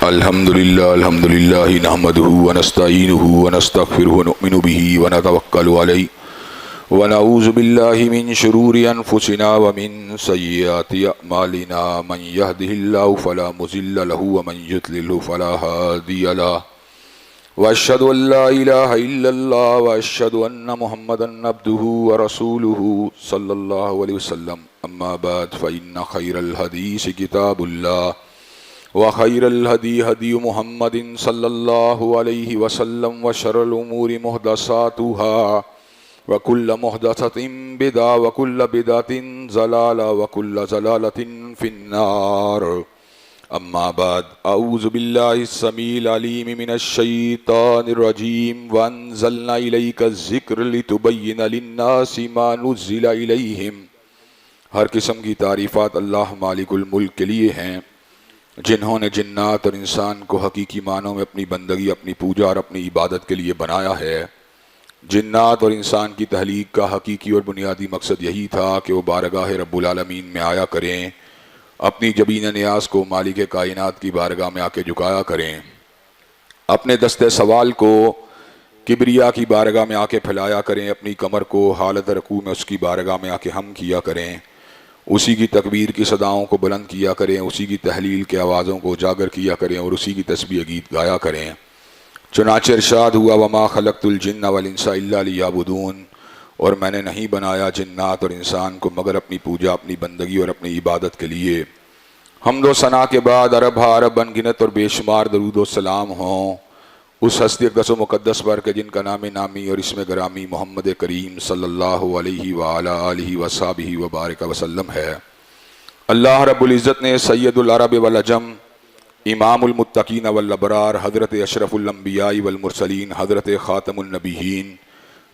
الحمد للہ نحمده ونستعینه ونستغفره ونؤمن به ونتوکل علیہ ونعوذ باللہ من شرور انفسنا ومن سیئات اعمالنا من يهده الله فلا مضل له ومن يضلل فلا هادی له واشهد ان لا الہ الا اللہ واشهد ان محمدا عبده ورسوله صلی اللہ علیہ وسلم اما بعد فإن خیر الحدیث کتاب اللہ وخیر الہدی ہدی محمد صلی اللہ علیہ وسلم وشر الامور محدثاتها وکل محدثۃ بدعہ وکل بدعۃ ضلالہ وکل ضلالۃ فی النار اما بعد اعوذ باللہ السمیع العلیم من الشیطان الرجیم وانزلنا الیک الذکر لتبین للناس ما نزل الیہم۔ ہر قسم کی تعریفات اللہ مالک الملک کے لیے ہیں جنہوں نے جنات اور انسان کو حقیقی معنوں میں اپنی بندگی، اپنی پوجا اور اپنی عبادت کے لیے بنایا ہے۔ جنات اور انسان کی تخلیق کا حقیقی اور بنیادی مقصد یہی تھا کہ وہ بارگاہ رب العالمین میں آیا کریں، اپنی جبین نیاز کو مالک کائنات کی بارگاہ میں آ کے جھکایا کریں، اپنے دست سوال کو کبریا کی بارگاہ میں آ کے پھیلایا کریں، اپنی کمر کو حالت رکوع میں اس کی بارگاہ میں آ کے ہم کیا کریں، اسی کی تکبیر کی صداؤں کو بلند کیا کریں، اسی کی تحلیل کے آوازوں کو اجاگر کیا کریں اور اسی کی تسبیح گیت گایا کریں۔ چنانچہ ارشاد ہوا وما خلقت الجن والانس الا لیعبدون، اور میں نے نہیں بنایا جنات اور انسان کو مگر اپنی پوجا، اپنی بندگی اور اپنی عبادت کے لیے۔ حمد و ثنا کے بعد عرب عرب انگنت اور بے شمار درود و سلام ہوں اس ہستی اقدس و مقدس پر کہ جن کا نام نامی اور اسم گرامی محمد کریم صلی اللہ علیہ وآلہ آلہ وصحبہ وبارک وسلم ہے۔ اللہ رب العزت نے سید العرب والعجم، امام المتقین والابرار، حضرت اشرف الانبیاء والمرسلین، حضرت خاتم النبیین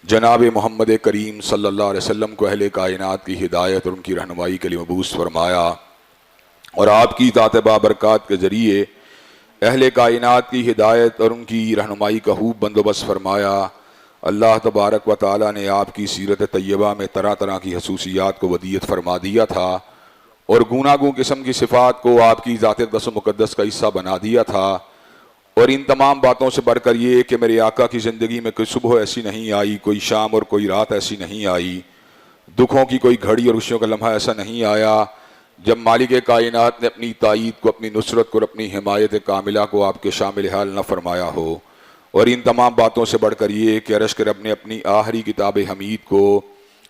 جناب محمد کریم صلی اللہ علیہ وسلم کو اہل کائنات کی ہدایت اور ان کی رہنمائی کے لیے مبعوث فرمایا، اور آپ کی ذات بابرکات کے ذریعے اہل کائنات کی ہدایت اور ان کی رہنمائی کا خوب بندوبست فرمایا۔ اللہ تبارک و تعالیٰ نے آپ کی سیرت طیبہ میں طرح طرح کی خصوصیات کو ودیعت فرما دیا تھا اور گوناگوں قسم کی صفات کو آپ کی ذات اقدس و مقدس کا حصہ بنا دیا تھا، اور ان تمام باتوں سے بڑھ کر یہ کہ میرے آقا کی زندگی میں کوئی صبح ایسی نہیں آئی، کوئی شام اور کوئی رات ایسی نہیں آئی، دکھوں کی کوئی گھڑی اور خوشیوں کا لمحہ ایسا نہیں آیا جب مالک کائنات نے اپنی تائید کو، اپنی نصرت کو اور اپنی حمایت کاملہ کو آپ کے شامل حال نہ فرمایا ہو۔ اور ان تمام باتوں سے بڑھ کر یہ کہ عرش کے رب نے اپنی آخری کتاب حمید کو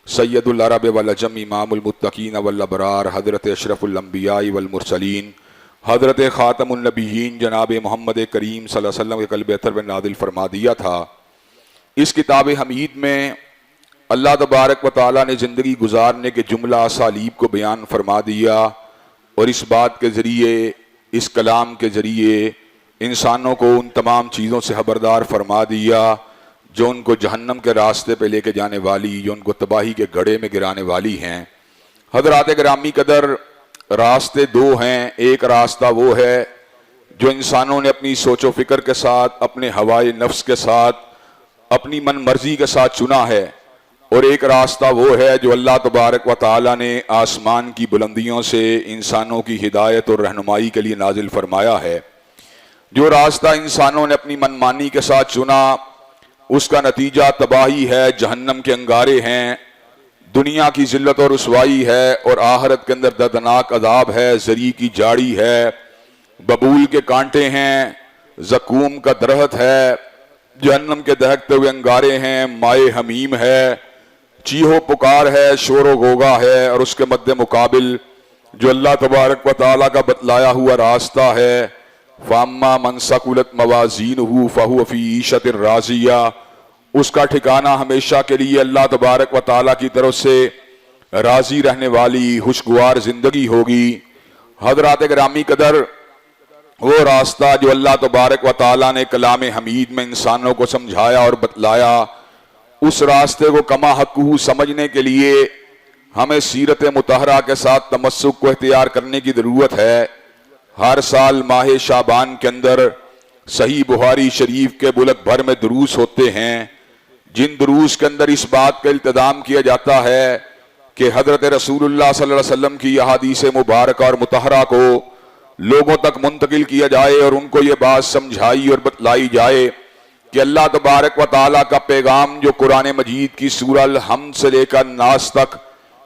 سید العرب والعجم، امام المتقین والابرار، حضرت اشرف الانبیاء والمرسلین، حضرت خاتم النبیین جناب محمد کریم صلی اللہ علیہ وسلم کے قلب اطہر میں نازل فرما دیا تھا۔ اس کتاب حمید میں اللہ تبارک و تعالیٰ نے زندگی گزارنے کے جملہ اسالیب کو بیان فرما دیا، اور اس بات کے ذریعے، اس کلام کے ذریعے انسانوں کو ان تمام چیزوں سے خبردار فرما دیا جو ان کو جہنم کے راستے پہ لے کے جانے والی، جو ان کو تباہی کے گڑھے میں گرانے والی ہیں۔ حضرات گرامی قدر، راستے دو ہیں۔ ایک راستہ وہ ہے جو انسانوں نے اپنی سوچ و فکر کے ساتھ، اپنے ہوائے نفس کے ساتھ، اپنی من مرضی کے ساتھ چنا ہے، اور ایک راستہ وہ ہے جو اللہ تبارک و تعالیٰ نے آسمان کی بلندیوں سے انسانوں کی ہدایت اور رہنمائی کے لیے نازل فرمایا ہے۔ جو راستہ انسانوں نے اپنی من مانی کے ساتھ چنا اس کا نتیجہ تباہی ہے، جہنم کے انگارے ہیں، دنیا کی ذلت اور رسوائی ہے، اور آخرت کے اندر دردناک عذاب ہے، زری کی جاڑی ہے، ببول کے کانٹے ہیں، زقوم کا درخت ہے، جہنم کے دہکتے ہوئے انگارے ہیں، مائے حمیم ہے، چیہو پکار ہے، شور و غوغا ہے، اور اس کے مد مقابل جو اللہ تبارک و تعالیٰ کا بتلایا ہوا راستہ ہے فَأَمَّا مَنْ ثَقُلَتْ مَوَازِينُهُ فَهُوَ فِي عِيشَةٍ رَاضِيَةٍ، اس کا ٹھکانہ ہمیشہ کے لیے اللہ تبارک و تعالیٰ کی طرف سے راضی رہنے والی خوشگوار زندگی ہوگی۔ حضرات گرامی قدر، وہ راستہ جو اللہ تبارک و تعالیٰ نے کلام حمید میں انسانوں کو سمجھایا اور بتلایا، اس راستے کو کما حقہ سمجھنے کے لیے ہمیں سیرت مطہرہ کے ساتھ تمسک کو اختیار کرنے کی ضرورت ہے۔ ہر سال ماہ شعبان کے اندر صحیح بخاری شریف کے ملک بھر میں دروس ہوتے ہیں، جن دروس کے اندر اس بات کا التزام کیا جاتا ہے کہ حضرت رسول اللہ صلی اللہ علیہ وسلم کی احادیث مبارکہ اور مطہرہ کو لوگوں تک منتقل کیا جائے اور ان کو یہ بات سمجھائی اور بتلائی جائے کہ اللہ تبارک و تعالیٰ کا پیغام جو قرآن مجید کی سورہ الحمد سے لے کر ناس تک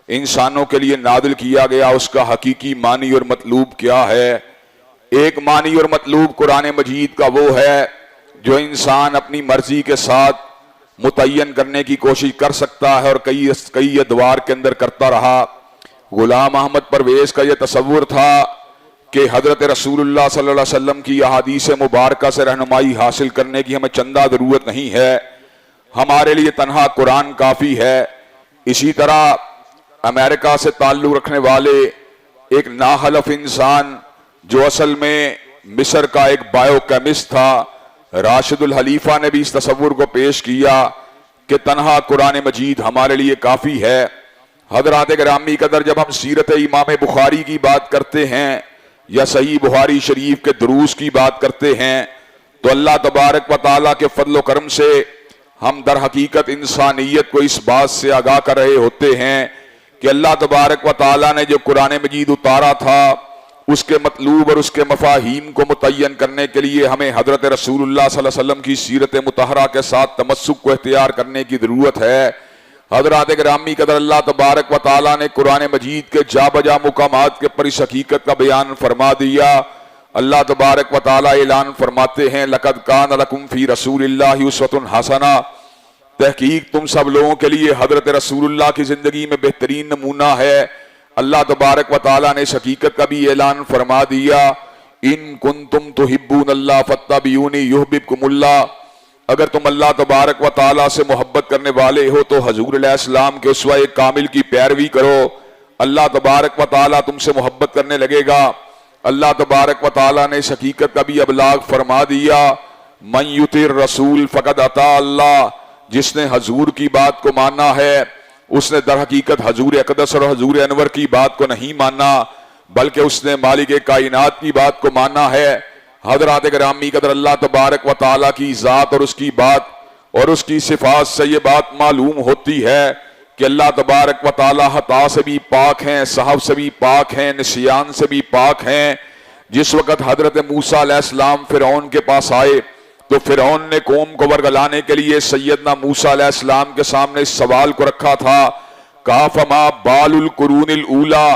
انسانوں کے لیے نازل کیا گیا، اس کا حقیقی معنی اور مطلوب کیا ہے۔ ایک معنی اور مطلوب قرآن مجید کا وہ ہے جو انسان اپنی مرضی کے ساتھ متعین کرنے کی کوشش کر سکتا ہے اور کئی ادوار کے اندر کرتا رہا۔ غلام احمد پرویز کا یہ تصور تھا کہ حضرت رسول اللہ صلی اللہ علیہ وسلم کی احادیث مبارکہ سے رہنمائی حاصل کرنے کی ہمیں چندہ ضرورت نہیں ہے، ہمارے لیے تنہا قرآن کافی ہے۔ اسی طرح امریکہ سے تعلق رکھنے والے ایک ناحلف انسان جو اصل میں مصر کا ایک بایو کیمسٹ تھا، راشد الحلیفہ نے بھی اس تصور کو پیش کیا کہ تنہا قرآن مجید ہمارے لیے کافی ہے۔ حضرات گرامی قدر، جب ہم سیرت امام بخاری کی بات کرتے ہیں یا صحیح بخاری شریف کے دروس کی بات کرتے ہیں تو اللہ تبارک و تعالیٰ کے فضل و کرم سے ہم در حقیقت انسانیت کو اس بات سے آگاہ کر رہے ہوتے ہیں کہ اللہ تبارک و تعالیٰ نے جو قرآن مجید اتارا تھا اس کے مطلوب اور اس کے مفاہیم کو متعین کرنے کے لیے ہمیں حضرت رسول اللہ صلی اللہ علیہ وسلم کی سیرت مطہرہ کے ساتھ تمسک کو اختیار کرنے کی ضرورت ہے۔ حضرات گرامی قدر، اللہ تبارک و تعالیٰ نے قرآن مجید کے جا بجا مقامات کے پر اس حقیقت کا بیان فرما دیا۔ اللہ تبارک و تعالیٰ اعلان فرماتے ہیں لَقَدْ كَانَ لَكُمْ فِي رَسُولِ اللَّهِ أُسْوَةٌ حَسَنَةٌ، تحقیق تم سب لوگوں کے لیے حضرت رسول اللہ کی زندگی میں بہترین نمونہ ہے۔ اللہ تبارک و تعالیٰ نے اس حقیقت کا بھی اعلان فرما دیا ان کنتم تحبون اللہ فاتبعونی یحببکم اللہ، اگر تم اللہ تبارک و تعالیٰ سے محبت کرنے والے ہو تو حضور علیہ السلام کے اسوہ کامل کی پیروی کرو، اللہ تبارک و تعالیٰ تم سے محبت کرنے لگے گا۔ اللہ تبارک و تعالیٰ نے اس حقیقت کا بھی ابلاغ فرما دیا من یطع الرسول فقد اطاع اللہ، جس نے حضور کی بات کو مانا ہے اس نے در حقیقت حضور اقدس اور حضور انور کی بات کو نہیں مانا بلکہ اس نے مالک کائنات کی بات کو مانا ہے۔ حضرات گرامی قدر، اللہ تبارک و تعالیٰ کی ذات اور اس کی بات اور اس کی صفات سے یہ بات معلوم ہوتی ہے کہ اللہ تبارک و تعالیٰ خطا سے بھی پاک ہیں، سہو سے بھی پاک ہیں، نسیان سے بھی پاک ہیں۔ جس وقت حضرت موسیٰ علیہ السلام فرعون کے پاس آئے تو فرعون نے قوم کو ورگلانے کے لیے سیدنا موسیٰ علیہ السلام کے سامنے اس سوال کو رکھا تھا، کہا فما بال القرون الاولی،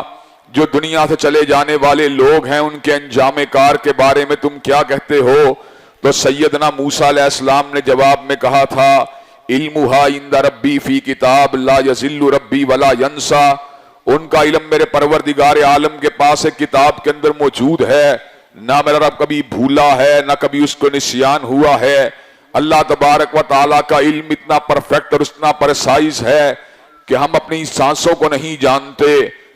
جو دنیا سے چلے جانے والے لوگ ہیں ان کے انجام کار کے بارے میں تم کیا کہتے ہو؟ تو سیدنا موسیٰ علیہ السلام نے جواب میں کہا تھا علمھا عند ربی فی کتاب لا یضل ربی ولا ینسا، ان کا علم میرے پروردگار عالم کے پاس ایک کتاب کے اندر موجود ہے، نہ میرا رب کبھی بھولا ہے نہ کبھی اس کو نسیان ہوا ہے۔ اللہ تبارک و تعالیٰ کا علم اتنا پرفیکٹ اور اتنا پرسائز ہے کہ ہم اپنی سانسوں کو نہیں جانتے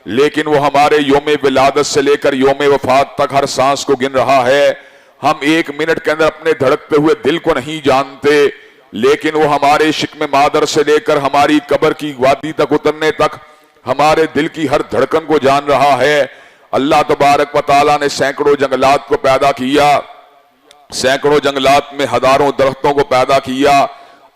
لیکن وہ ہمارے یوم ولادت سے لے کر یوم وفات تک ہر سانس کو گن رہا ہے۔ ہم ایک منٹ کے اندر اپنے دھڑکتے ہوئے دل کو نہیں جانتے لیکن وہ ہمارے شکم مادر سے لے کر ہماری قبر کی وادی تک اترنے تک ہمارے دل کی ہر دھڑکن کو جان رہا ہے۔ اللہ تبارک و تعالیٰ نے سینکڑوں جنگلات کو پیدا کیا، سینکڑوں جنگلات میں ہزاروں درختوں کو پیدا کیا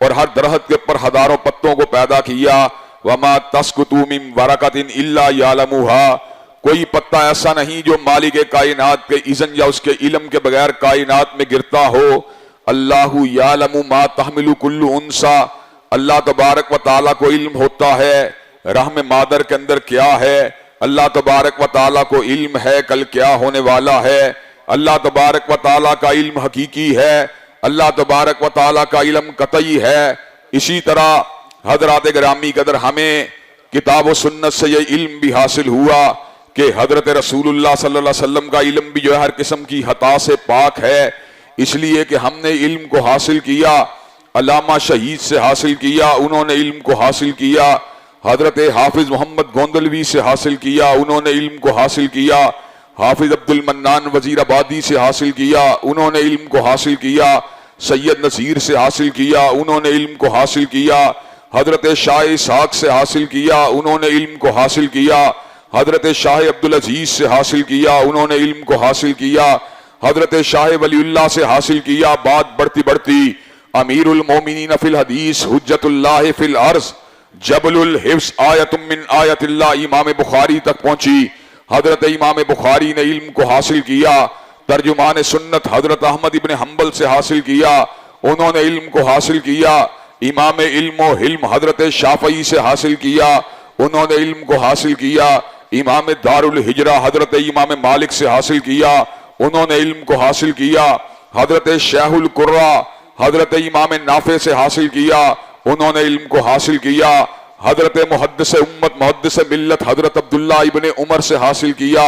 اور ہر درخت کے اوپر ہزاروں پتوں کو پیدا کیا۔ وما تسقط من ورقۃ الا یعلمھا، کوئی پتا ایسا نہیں جو مالک کائنات کے اذن یا اس کے علم کے بغیر کائنات میں گرتا ہو۔ اللہ یعلم ما تحمل کل انثی، اللہ تبارک و تعالیٰ کو علم ہوتا ہے رحم مادر کے اندر کیا ہے، اللہ تبارک و تعالیٰ کو علم ہے کل کیا ہونے والا ہے، اللہ تبارک و تعالیٰ کا علم حقیقی ہے، اللہ تبارک و تعالیٰ کا علم قطعی ہے۔ اسی طرح حضرات گرامی قدر، ہمیں کتاب و سنت سے یہ علم بھی حاصل ہوا کہ حضرت رسول اللہ صلی اللہ علیہ وسلم کا علم بھی جو ہے ہر قسم کی خطا سے پاک ہے، اس لیے کہ ہم نے علم کو حاصل کیا، علامہ شہید سے حاصل کیا، انہوں نے علم کو حاصل کیا، حضرت حافظ محمد گوندلوی سے حاصل کیا، انہوں نے علم کو حاصل کیا، حافظ عبد المنان وزیر آبادی سے حاصل کیا، انہوں نے علم کو حاصل کیا، سید نصیر سے حاصل کیا، انہوں نے علم کو حاصل کیا، حضرت شاہ اسحاق سے حاصل کیا، انہوں نے علم کو حاصل کیا، حضرت شاہ عبدالعزیز سے حاصل کیا، انہوں نے علم کو حاصل کیا، حضرت شاہ ولی اللہ سے حاصل کیا۔ بات بڑھتی بڑھتی امیر المومنین فی الحدیث حجت اللہ فی الارض جبل الحفظ آیت من آیت اللہ امام بخاری تک پہنچی۔ حضرت امام بخاری نے علم کو حاصل کیا، ترجمان سنت حضرت احمد ابن حنبل سے حاصل کیا، انہوں نے علم کو حاصل کیا، امام علم و حلم حضرت شافعی سے حاصل کیا، انہوں نے علم کو حاصل کیا، امام دار الہجرہ حضرت امام مالک سے حاصل کیا، انہوں نے علم کو حاصل کیا، حضرت شیخ القرہ حضرت امام نافع سے حاصل کیا، انہوں نے علم کو حاصل کیا، حضرت محدث امت محدث ملت حضرت عبداللہ ابن عمر سے حاصل کیا،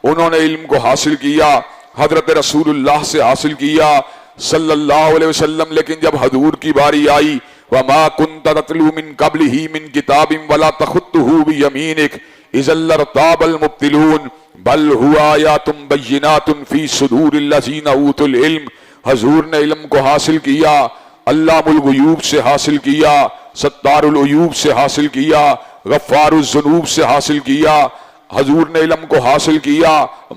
انہوں نے علم کو حاصل کیا، حضرت رسول اللہ سے حاصل کیا صلی اللہ علیہ وسلم۔ لیکن جب حضور کی باری آئی وَمَا كُنْتَ تَتْلُو مِنْ قَبْلِهِ مِنْ كِتَابٍ وَلَا تَخُطُّهُ بِيَمِينِكَ إِذًا لَّارْتَابَ الْمُبْطِلُونَ بَلْ هُوَ آيَاتٌ بَيِّنَاتٌ فِي صُدُورِ الَّذِينَ أُوتُوا الْعِلْمَ۔ حضور نے علم کو حاصل کیا، علام الغیوب سے حاصل کیا، ستار العیوب سے حاصل کیا، غفار الذنوب سے حاصل کیا، حضور نے علم کو حاصل کیا،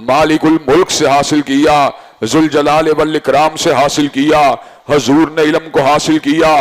مالک الملک سے حاصل کیا، ذوالجلال والاکرام سے حاصل کیا، حضور نے علم کو حاصل کیا،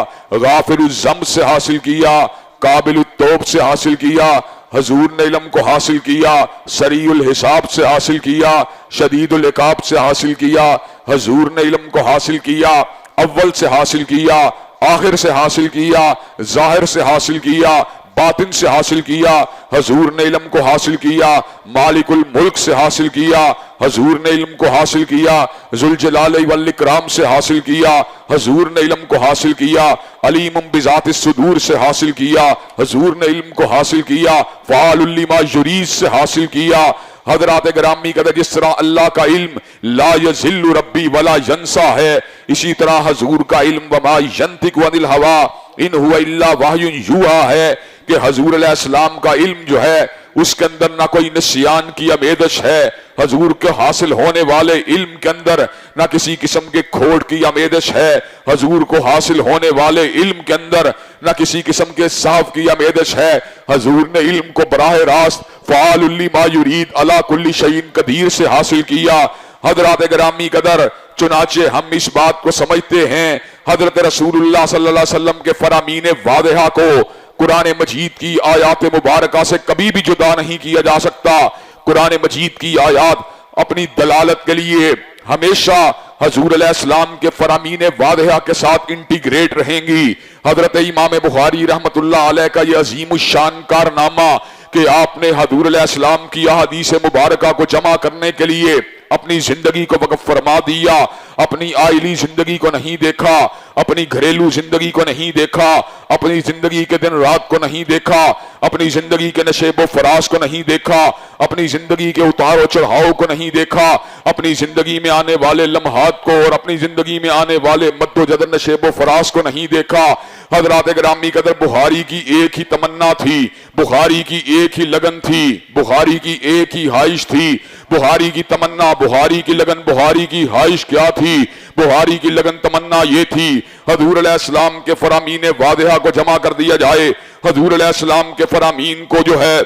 غافر الذنب سے حاصل کیا، قابل التوب سے حاصل کیا، حضور نے علم کو حاصل کیا، سریع الحساب سے حاصل کیا، شدید العقاب سے حاصل کیا، حضور نے علم کو حاصل کیا، اول سے حاصل کیا، آخر سے حاصل کیا، ظاہر سے حاصل کیا، باطن سے حاصل کیا، حضور نے علم کو حاصل کیا، مالک الملک سے حاصل کیا، حضور نے علم کو حاصل کیا، ذوالجلال والاکرام سے حاصل کیا، حضور نے علم کو حاصل کیا، علیم بذات الصدور سے حاصل کیا، حضور نے علم کو حاصل کیا، فعال لما یرید سے حاصل کیا۔ حضرات گرامی قدر جس طرح اللہ کا علم لا یذل ربی ولا ینسا ہے، اسی طرح حضور کا علم وما ینطق عن الہوا ان هو الا وحی یوحی ہے کہ حضور علیہ السلام کا علم جو ہے اس کے اندر نہ کوئی نسیان کی آمیزش ہے، حضور کے حاصل ہونے والے علم کے اندر نہ کسی قسم کے کھوٹ کی آمیزش ہے، حضور کو حاصل ہونے والے علم کے اندر نہ کسی قسم کے صاف کی آمیزش ہے۔ حضور نے علم کو براہ راست فعال لما یرید علی کل شیء قدیر سے حاصل کیا۔ حضرات گرامی قدر چنانچہ ہم اس بات کو سمجھتے ہیں حضرت رسول اللہ صلی اللہ علیہ وسلم کے فرامین واضحہ کو قرآن مجید کی آیات مبارکہ سے کبھی بھی جدا نہیں کیا جا سکتا۔ قرآن مجید کی آیات اپنی دلالت کے لیے ہمیشہ حضور علیہ السلام کے فرامین واضحہ کے ساتھ انٹیگریٹ رہیں گی۔ حضرت امام بخاری رحمت اللہ علیہ کا یہ عظیم الشان کارنامہ کہ آپ نے حضور علیہ السلام کی احادیث مبارکہ کو جمع کرنے کے لیے اپنی زندگی کو وقف فرما دیا، اپنی آئلی زندگی کو نہیں دیکھا، اپنی گھریلو زندگی کو نہیں دیکھا، اپنی زندگی کے دن رات کو نہیں دیکھا، اپنی زندگی کے نشیب و فراز کو نہیں دیکھا، اپنی زندگی کے اتار و چڑھاؤ کو نہیں دیکھا، اپنی زندگی میں آنے والے لمحات کو اور اپنی زندگی میں آنے والے مد و جدر نشیب و فراز کو نہیں دیکھا۔ حضرات گرامی قدر بخاری کی ایک ہی تمنا تھی، بخاری کی ایک ہی لگن تھی، بخاری کی ایک ہی خواہش تھی، بخاری کی تمنا، بخاری کی لگن، بخاری کی خواہش کیا تھی؟ بخاری کی لگن تمنا یہ تھی حضور علیہ السلام کے فرامین واضحہ کو جمع کر دیا جائے، حضور علیہ السلام کے فرامین کو جو ہے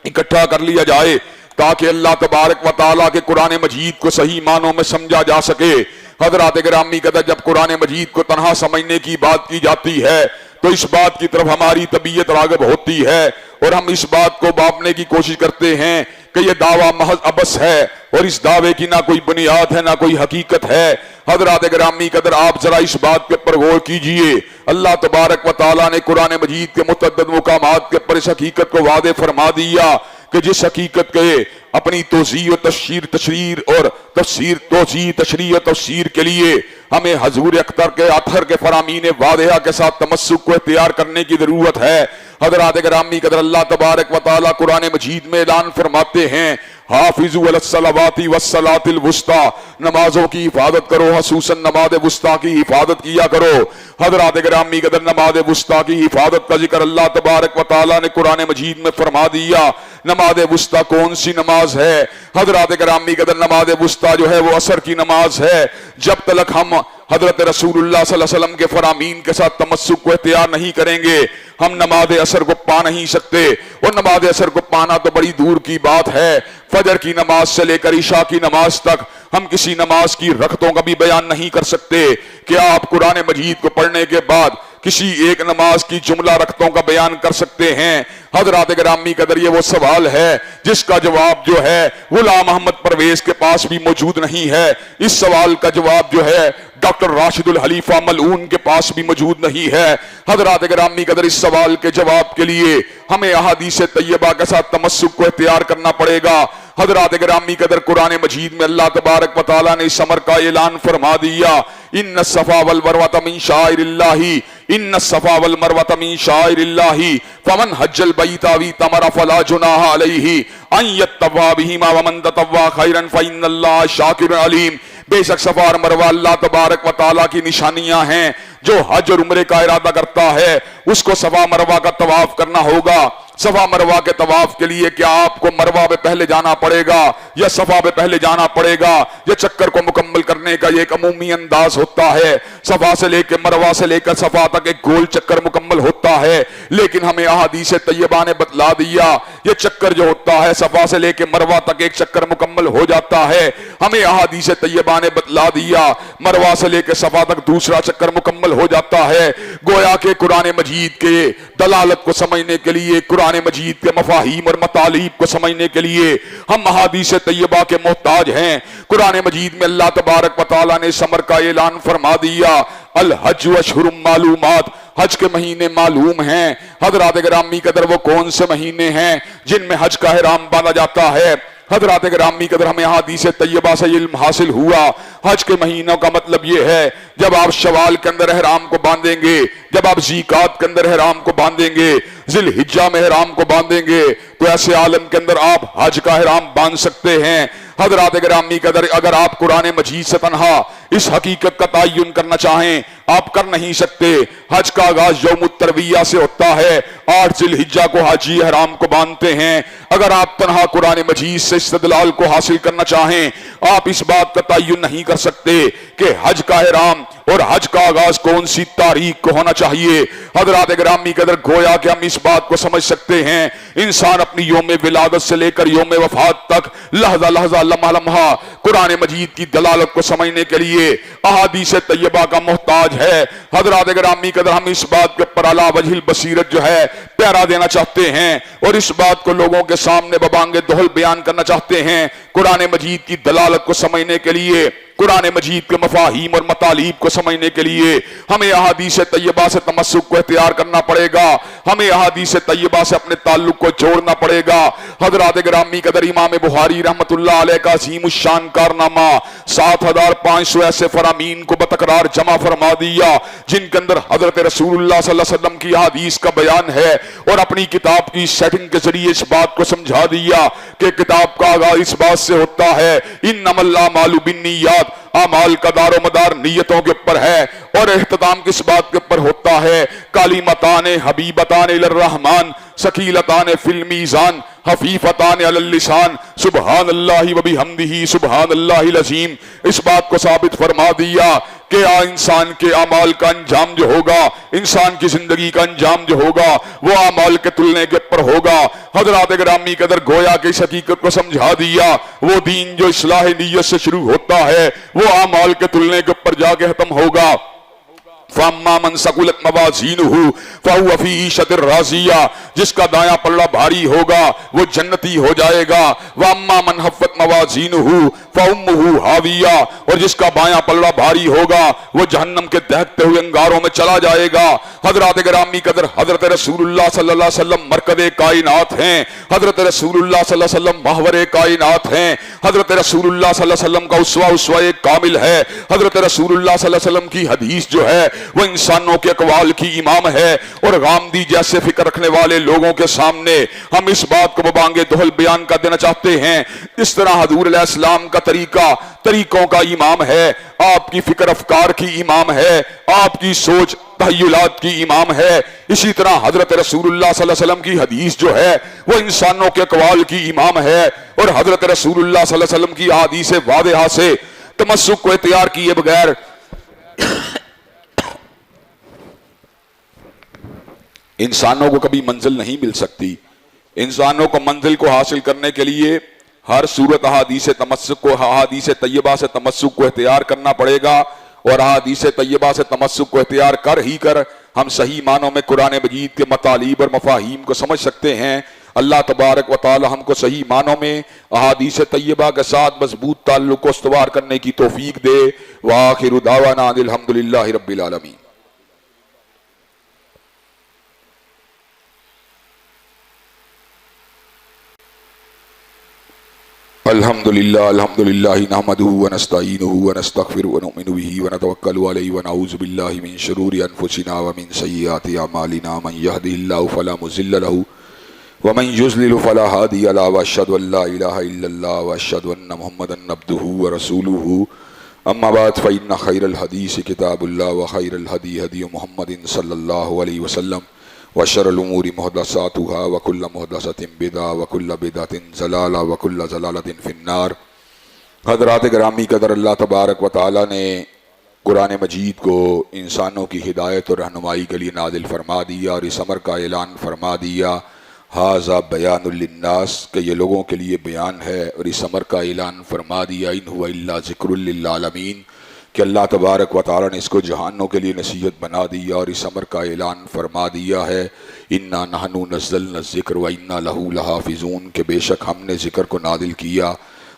اکٹھا کر لیا جائے تاکہ اللہ تبارک و تعالیٰ کے قرآن مجید کو صحیح معنوں میں سمجھا جا سکے۔ حضرات گرامی قدر جب قرآن مجید کو تنہا سمجھنے کی بات کی جاتی ہے تو اس بات کی طرف ہماری طبیعت راغب ہوتی ہے اور ہم اس بات کو باپنے کی کوشش کرتے ہیں کہ یہ دعویٰ محض عبث ہے اور اس دعوے کی نہ کوئی بنیاد ہے نہ کوئی حقیقت ہے۔ حضرات گرامی قدر آپ ذرا اس بات کے پر غور کیجئے، اللہ تبارک و تعالیٰ نے قرآن مجید کے متعدد مقامات کے پر اس حقیقت کو واضح فرما دیا کہ جس حقیقت کے اپنی توضیح و تشریح اور تفسیر، توضیح تشریح و تفسیر کے لیے ہمیں حضور اختر کے اطہر کے فرامین واضحہ کے ساتھ تمسک کو اختیار کرنے کی ضرورت ہے۔ حضرات گرامی قدر اللہ تبارک و تعالیٰ قرآن مجید میں اعلان فرماتے ہیں حافظوا علی الصلوات والصلاۃ الوسطی، نمازوں کی حفاظت کرو، خصوصاً نماز وسطیٰ کی حفاظت کیا کرو۔ حضرات گرامی قدر نماز وسطیٰ کی حفاظت کا ذکر اللہ تبارک و تعالیٰ نے قرآن مجید میں فرما دیا۔ نماز وسطیٰ کون سی نماز ہے؟ حضرات گرامی قدر نماز وسطیٰ جو ہے وہ عصر کی نماز ہے۔ جب تک ہم حضرت رسول اللہ صلی اللہ علیہ وسلم کے فرامین کے ساتھ تمسک کو اختیار نہیں کریں گے ہم نماز عصر کو پا نہیں سکتے، اور نماز عصر کو پانا تو بڑی دور کی بات ہے۔ فجر کی نماز سے لے کر عشاء کی نماز تک ہم کسی نماز کی رکعتوں کا بھی بیان نہیں کر سکتے۔ کیا آپ قرآن مجید کو پڑھنے کے بعد کسی ایک نماز کی جملہ رکعتوں کا بیان کر سکتے ہیں؟ حضرات گرامی قدر یہ وہ سوال ہے جس کا جواب جو ہے غلام محمد پرویز کے پاس بھی موجود نہیں ہے. اس سوال کا جواب جو ہے ڈاکٹر راشد الحلیفہ ملعون کے پاس بھی موجود نہیں ہے. حضرات گرامی قدر اس سوال کے جواب کے لیے ہمیں احادیث طیبہ کے ساتھ تمسک کو اختیار کرنا پڑے گا. حضرات گرامی قدر قرآن مجید میں اللہ تبارک و تعالیٰ نے اس امر کا اعلان فرما دیا ان الصفا والمروۃ من شعائر اللہ ان الصفا والمروۃ من شعائر اللہ فمن حج البیت او اعتمر فلا جناح علیہ ان یطوف بہما ومن تطوع خیرا فإن اللہ شاکر علیم. بے شک صفا اور مروہ اللہ تبارک و تعالیٰ کی نشانیاں ہیں. جو حج اور عمرے کا ارادہ کرتا ہے اس کو صفا مروہ کا طواف کرنا ہوگا. صفا مروہ کے طواف کے لیے کیا آپ کو مروہ پہ پہلے جانا پڑے گا یا صفا پہ پہلے جانا پڑے گا؟ یہ چکر کو مکمل کرنے کا یہ ایک عمومی انداز ہوتا ہے. صفا سے لے کے مروہ سے لے کر صفا تک ایک گول چکر مکمل ہوتا ہے. لیکن ہمیں احادیث طیبہ نے بتلا دیا یہ چکر جو ہوتا ہے صفا سے لے کے مروہ تک ایک چکر مکمل ہو جاتا ہے. ہمیں احادیث طیبہ نے بتلا دیا مروہ سے لے کے صفا تک دوسرا چکر مکمل ہو جاتا ہے. گویا کہ قرآن مجید کے دلالت کو سمجھنے کے لیے قرآن مجید کے مفاہیم اور مطالب کو سمجھنے کے لیے ہم احادیث طیبہ کے محتاج ہیں. قرآن مجید میں اللہ تبارک و تعالیٰ نے اس امر کا اعلان فرما دیا الحج اشہر معلومات. حج کے مہینے معلوم ہیں. حضرات گرامی قدر وہ کون سے مہینے ہیں جن میں حج کا احرام باندھا جاتا ہے؟ حضرات گرامی قدر ہمیں احادیث طیبہ سے علم حاصل ہوا حج کے مہینوں کا مطلب یہ ہے جب آپ شوال کے اندر احرام کو باندھیں گے, جب آپ ذیقات کے اندر احرام کو باندھیں گے, ذی الحجہ میں احرام کو باندھیں گے تو ایسے عالم کے اندر آپ حج کا احرام باندھ سکتے ہیں. حضرات گرامی قدر اگر آپ قرآن مجید سے تنہا اس حقیقت کا تعین کرنا چاہیں آپ کر نہیں سکتے. حج کا آغاز یوم الترویہ سے ہوتا ہے. 8 ذی الحجہ کو حاجی احرام کو باندھتے ہیں. اگر آپ تنہا قرآن مجید سے استدلال کو حاصل کرنا چاہیں آپ اس بات کا تعین نہیں کر سکتے کہ حج کا احرام اور حج کا آغاز کون سی تاریخ کو ہونا چاہیے. حضرات گرامی قدر گویا کہ ہم اس بات کو سمجھ سکتے ہیں انسان اپنی یوم ولادت سے لے کر یوم وفات تک لحظہ لحظہ لمحہ لمحہ قرآن مجید کی دلالت کو سمجھنے کے لیے احادیث طیبہ کا محتاج ہے. حضرات گرامی قدر ہم اس بات کے پر علی وجہ البصیرت جو ہے پیرا دینا چاہتے ہیں اور اس بات کو لوگوں کے سامنے ببانگ دہل بیان کرنا چاہتے ہیں. قرآن مجید کی دلالت کو سمجھنے کے لیے قرآن مجید کے مفاہیم اور مطالب کو سمجھنے کے لیے ہمیں احادیث طیبہ سے تمسک کو اختیار کرنا پڑے گا. ہمیں احادیث طیبہ سے اپنے تعلق کو جوڑنا پڑے گا. حضرات گرامی قدر امام بخاری رحمت اللہ علیہ کا عظیم الشان کارنامہ 7500 ایسے فرامین کو بتکرار جمع فرما دیا جن کے اندر حضرت رسول اللہ صلی اللہ علیہ وسلم کی احادیث کا بیان ہے اور اپنی کتاب کی سیٹنگ کے ذریعے اس بات کو سمجھا دیا کہ کتاب کا آغاز اس بات سے ہوتا ہے انما الاعمال بالنیات. اعمال کا دار و مدار نیتوں کے اوپر ہے اور اختتام کس بات کے اوپر ہوتا ہے کلمتان حبیبتان الی الرحمن ثقیلتان فی المیزان خفیفتان علی اللسان سبحان اللہ و بحمدہ سبحان اللہ العظیم. اس بات کو ثابت فرما دیا کہ انسان کے اعمال کا انجام جو ہوگا انسان کی زندگی کا انجام جو ہوگا وہ اعمال کے تلنے کے اوپر ہوگا. حضرات گرامی قدر گویا کہ اس حقیقت کو سمجھا دیا وہ دین جو اصلاح نیت سے شروع ہوتا ہے وہ اعمال کے تلنے کے اوپر جا کے ختم ہوگا. فَأَمَّا مَنْ ثَقُلَتْ مَوَازِينُهُ فَهُوَ فِي عِيشَةٍ رَاضِيَّةٍ. جس کا دایاں پلڑا بھاری ہوگا وہ جنتی ہو جائے گا. وَأَمَّا مَنْ خَفَّتْ مَوَازِينُهُ فَأُمُّهُ هَاوِيَةٌ. اور جس کا بایاں پلڑا بھاری ہوگا وہ جہنم کے دہکتے ہوئے انگاروں میں چلا جائے گا. حضرات گرامی قدر حضرت رسول اللہ صلی اللہ علیہ وسلم مرکز کائنات ہیں. حضرت رسول اللہ صلی اللہ علیہ وسلم محور کائنات ہیں. حضرت رسول اللہ صلی اللہ علیہ وسلم کا اسوہ کامل ہے. حضرت رسول اللہ صلی اللہ علیہ وسلم کی حدیث جو ہے وہ انسانوں کے اقوال کی امام ہے اور غامدی جیسے فکر رکھنے والے لوگوں کے سامنے ہم اس بات کو ببانگ دہل بیان کر دینا چاہتے ہیں اس طرح حضور علیہ السلام کا طریقہ طریقوں کا امام ہے, آپ کی فکر افکار کی امام ہے, آپ کی سوچ تحیلات کی امام ہے. اسی طرح حضرت رسول اللہ صلی اللہ علیہ وسلم کی حدیث جو ہے وہ انسانوں کے اقوال کی امام ہے اور حضرت رسول اللہ صلی اللہ علیہ وسلم کی احادیث واضحہ سے تمسک کو اختیار کیے بغیر انسانوں کو کبھی منزل نہیں مل سکتی. انسانوں کو منزل کو حاصل کرنے کے لیے ہر صورت احادیث طیبہ سے تمسک کو اختیار کرنا پڑے گا اور احادیث طیبہ سے تمسک کو اختیار کر ہی کر ہم صحیح معنوں میں قرآن مجید کے مطالب اور مفاہیم کو سمجھ سکتے ہیں۔ اللہ تبارک و تعالی ہم کو صحیح معنوں میں احادیث طیبہ کے ساتھ مضبوط تعلق کو استوار کرنے کی توفیق دے۔ وآخر دعوانا ان الحمدللہ رب العالمین۔ الحمدللہ نحمدہ ونستعینہ ونستغفرہ ونؤمن بہ ونتوکل علیہ ونعوذ باللہ من شرور انفسنا ومن سیئات اعمالنا من یہدہ اللہ فلا مضل لہ ومن یضلل فلا ہادی لہ واشہد ان لا الہ الا اللہ واشہد ان محمدا عبدہ ورسولہ اما بعد فإن خیر الحدیث کتاب اللہ وخیر الہدی ہدی محمد صلی اللہ علیہ وسلم وشر الامور محدثاتها وكل محدثۃ بدعہ وكل بدعۃ ضلالہ وكل ضلالۃ فی النار۔ حضرات گرامی قدر، اللہ تبارک و تعالی نے قرآن مجید کو انسانوں کی ہدایت اور رہنمائی کے لیے نازل فرما دیا اور اس امر کا اعلان فرما دیا، ھذا بیان للناس، کہ یہ لوگوں کے لیے بیان ہے، اور اس امر کا اعلان فرما دیا ان هو الا ذکر للعالمین، کہ اللہ تبارک و تعالی نے اس کو جہانوں کے لیے نصیحت بنا دیا اور اس امر کا اعلان فرما دیا ہے انا نحن نزلنا الذکر وانا لہ لحافظون، کہ بے شک ہم نے ذکر کو نازل کیا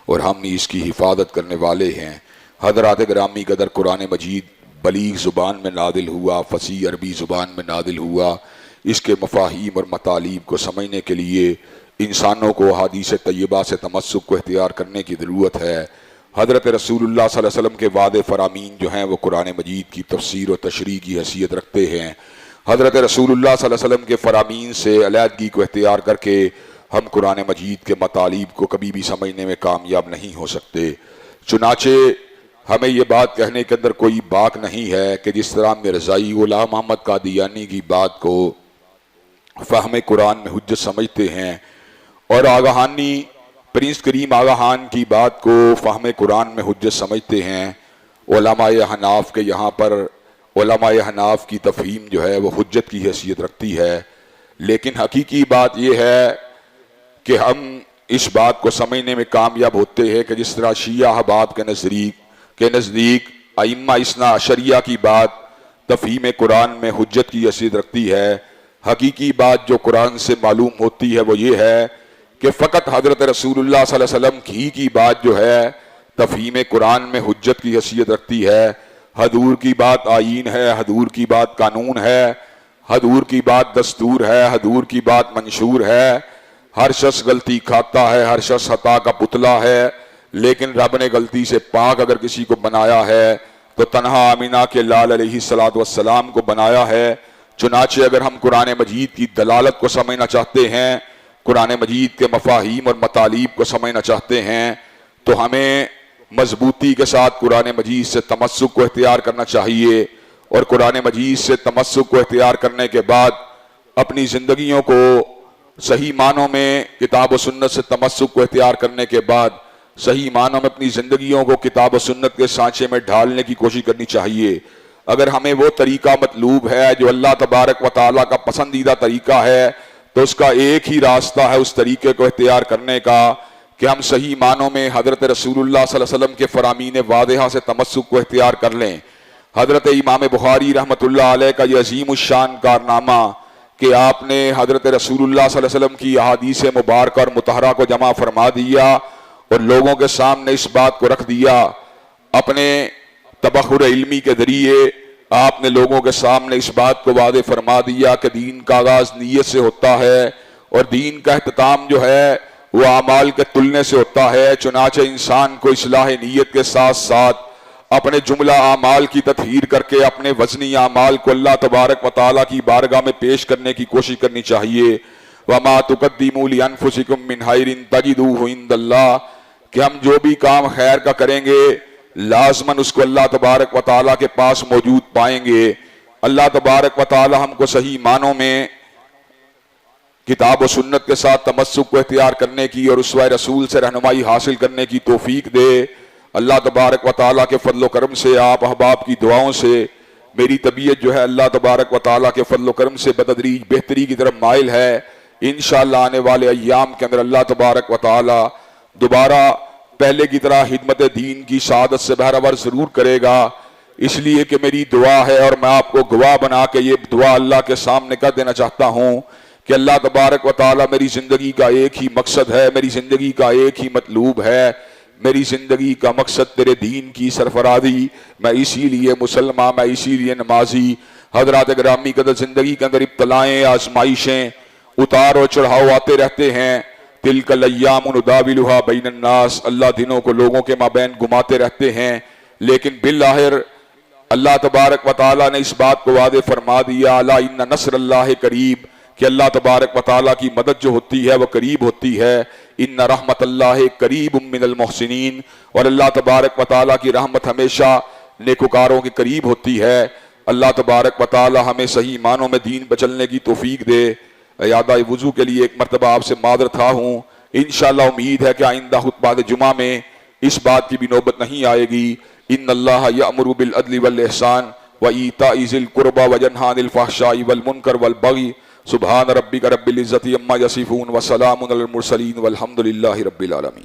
اور ہم ہی اس کی حفاظت کرنے والے ہیں۔ حضرات گرامی قدر، قرآن مجید بلیغ زبان میں نازل ہوا، فصیح عربی زبان میں نازل ہوا۔ اس کے مفاہیم اور مطالب کو سمجھنے کے لیے انسانوں کو احادیث طیبہ سے تمسک کو اختیار کرنے کی ضرورت ہے۔ حضرت رسول اللہ صلی اللہ علیہ وسلم کے وعدے فرامین جو ہیں وہ قرآن مجید کی تفسیر و تشریح کی حیثیت رکھتے ہیں۔ حضرت رسول اللہ صلی اللہ علیہ وسلم کے فرامین سے علیحدگی کو اختیار کر کے ہم قرآن مجید کے مطالب کو کبھی بھی سمجھنے میں کامیاب نہیں ہو سکتے۔ چنانچہ ہمیں یہ بات کہنے کے اندر کوئی باک نہیں ہے کہ جس طرح مرزائی غلام محمد قادیانی کی بات کو فہم قرآن میں حجت سمجھتے ہیں اور آگاہانی پرنس کریم آگاہان کی بات کو فہم قرآن میں حجت سمجھتے ہیں، علماء حناف کے یہاں پر علماء حناف کی تفہیم جو ہے وہ حجت کی حیثیت رکھتی ہے، لیکن حقیقی بات یہ ہے کہ ہم اس بات کو سمجھنے میں کامیاب ہوتے ہیں کہ جس طرح شیعہ احباب کے نزدیک ائمہ اثنا عشریہ کی بات تفہیم قرآن میں حجت کی حیثیت رکھتی ہے، حقیقی بات جو قرآن سے معلوم ہوتی ہے وہ یہ ہے کہ فقط حضرت رسول اللہ صلی اللہ علیہ وسلم کی بات جو ہے تفہیم قرآن میں حجت کی حیثیت رکھتی ہے۔ حضور کی بات آئین ہے، حضور کی بات قانون ہے، حضور کی بات دستور ہے، حضور کی بات منشور ہے۔ ہر شخص غلطی کھاتا ہے، ہر شخص خطا کا پتلا ہے، لیکن رب نے غلطی سے پاک اگر کسی کو بنایا ہے تو تنہا آمینہ کے لال علیہ السلام کو بنایا ہے۔ چنانچہ اگر ہم قرآن مجید کی دلالت کو سمجھنا چاہتے ہیں، قرآن مجید کے مفاہیم اور مطالب کو سمجھنا چاہتے ہیں، تو ہمیں مضبوطی کے ساتھ قرآن مجید سے تمسک کو اختیار کرنا چاہیے، اور قرآن مجید سے تمسک کو اختیار کرنے کے بعد اپنی زندگیوں کو صحیح معنوں میں کتاب و سنت سے تمسک کو اختیار کرنے کے بعد صحیح معنوں میں اپنی زندگیوں کو کتاب و سنت کے سانچے میں ڈھالنے کی کوشش کرنی چاہیے۔ اگر ہمیں وہ طریقہ مطلوب ہے جو اللہ تبارک و تعالیٰ کا پسندیدہ طریقہ ہے، تو اس کا ایک ہی راستہ ہے اس طریقے کو اختیار کرنے کا کہ ہم صحیح معنوں میں حضرت رسول اللہ صلی اللہ علیہ وسلم کے فرامین واضحہ سے تمسک کو اختیار کر لیں۔ حضرت امام بخاری رحمۃ اللہ علیہ کا یہ عظیم الشان کارنامہ کہ آپ نے حضرت رسول اللہ صلی اللہ علیہ وسلم کی احادیث مبارکہ اور مطہرہ کو جمع فرما دیا اور لوگوں کے سامنے اس بات کو رکھ دیا، اپنے تبخر علمی کے ذریعے آپ نے لوگوں کے سامنے اس بات کو واضح فرما دیا کہ دین کا آغاز نیت سے ہوتا ہے اور دین کا اختتام جو ہے وہ اعمال کے تلنے سے ہوتا ہے۔ چنانچہ انسان کو اصلاح نیت کے ساتھ ساتھ اپنے جملہ اعمال کی تطہیر کر کے اپنے وزنی اعمال کو اللہ تبارک و تعالیٰ کی بارگاہ میں پیش کرنے کی کوشش کرنی چاہیے۔ وَمَا تُقَدِّمُوا لِأَنفُسِكُم مِّنْ خَيْرٍ تَجِدُوهُ عِندَ اللَّهِ، کہ ہم جو بھی کام خیر کا کریں گے لازماً اس کو اللہ تبارک و تعالیٰ کے پاس موجود پائیں گے۔ اللہ تبارک و تعالیٰ ہم کو صحیح معنوں میں کتاب و سنت کے ساتھ تمسک کو اختیار کرنے کی اور اسوہ رسول سے رہنمائی حاصل کرنے کی توفیق دے۔ اللہ تبارک و تعالیٰ کے فضل و کرم سے، آپ احباب کی دعاؤں سے میری طبیعت جو ہے اللہ تبارک و تعالیٰ کے فضل و کرم سے بتدریج بہتری کی طرف مائل ہے۔ انشاءاللہ آنے والے ایام کے اندر اللہ تبارک و تعالیٰ دوبارہ پہلے کی طرح خدمت دین کی سعادت سے بہرور ضرور کرے گا۔ اس لیے کہ میری دعا ہے اور میں آپ کو گواہ بنا کے یہ دعا اللہ کے سامنے کر دینا چاہتا ہوں کہ اللہ تبارک و تعالیٰ میری زندگی کا ایک ہی مقصد ہے، میری زندگی کا ایک ہی مطلوب ہے، میری زندگی کا مقصد تیرے دین کی سرفرازی، میں اسی لیے مسلمان، میں اسی لیے نمازی۔ حضرات گرامی قدر، زندگی کے اندر ابتلائیں، آزمائشیں، اتار و چڑھاؤ آتے رہتے ہیں۔ تلک الایام نداولھا بین الناس، اللہ دنوں کو لوگوں کے مابین گھماتے رہتے ہیں، لیکن بالآخر اللہ تبارک و تعالیٰ نے اس بات کو واضح فرما دیا، الا ان نصر اللہ قریب، کہ اللہ تبارک و تعالیٰ کی مدد جو ہوتی ہے وہ قریب ہوتی ہے۔ ان رحمت اللہ قریب من المحسنین، اور اللہ تبارک و تعالیٰ کی رحمت ہمیشہ نیکوکاروں کے قریب ہوتی ہے۔ اللہ تبارک و تعالیٰ ہمیں صحیح معنوں میں دین پر چلنے کی توفیق دے۔ اعادہ وضو کے لیے ایک مرتبہ آپ سے معذرت خواہ ہوں، انشاءاللہ امید ہے کہ آئندہ خطبہ جمعہ میں اس بات کی بھی نوبت نہیں آئے گی۔ ان اللہ یأمر بالعدل والاحسان وایتاء ذی القربى وینہی عن الفحشاء والمنکر والبغی، سبحان ربک رب العزۃ عما یصفون وسلام علی المرسلین والحمد للہ رب العالمین۔